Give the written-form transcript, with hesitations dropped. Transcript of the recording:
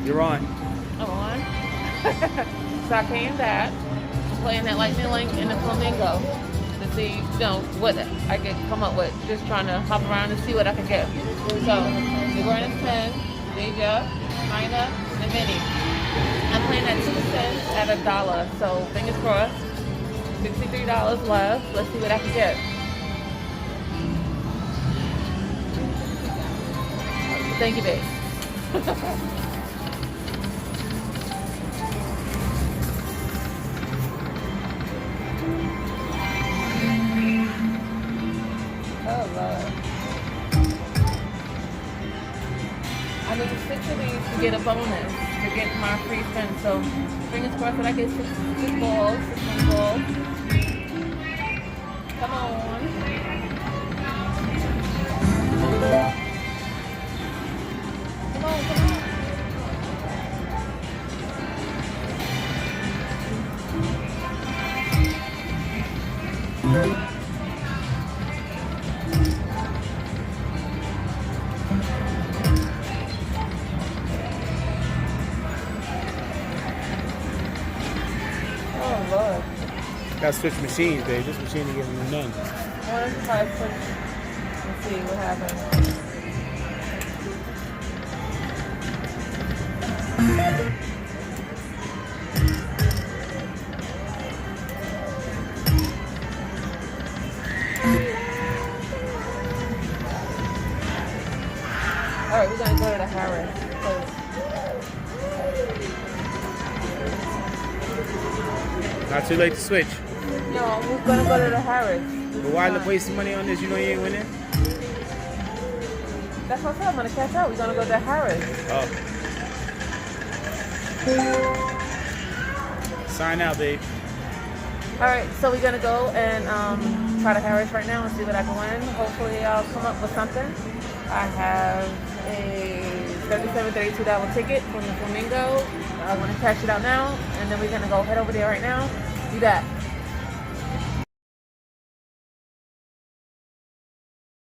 You're on. I'm on. So I came back, playing that Lightning Link in the Flamingo to see, what I could come up with. Just trying to hop around and see what I could get. So, the Grand Spin, Deja, China, and Minnie. I'm playing at 2 cents at $1. So, fingers crossed. $63 left. Let's see what I can get. Thank you, babe. Oh, Lord. I need 6 of these to get a bonus, to get my free spin. So, fingers crossed that I get 6 balls, 6 balls. Come on. Come on, come on. Oh, Lord. Gotta switch machines, babe. This machine ain't giving you none. Well, let's try to switch and see what happens. Alright, we're gonna go to the Harris. Not too late to switch. No, we're gonna go to the Harris. But why wasting money on this? You know you ain't winning? That's what I said, I'm gonna catch up. We're gonna go to Harris. Oh. Sign out, babe. Alright, so we're gonna go and try to Harris right now and see what I can win. Hopefully I'll come up with something. I have a $37, $32 ticket from the Flamingo. I'm gonna cash it out now, and then we're gonna go head over there right now. Be back.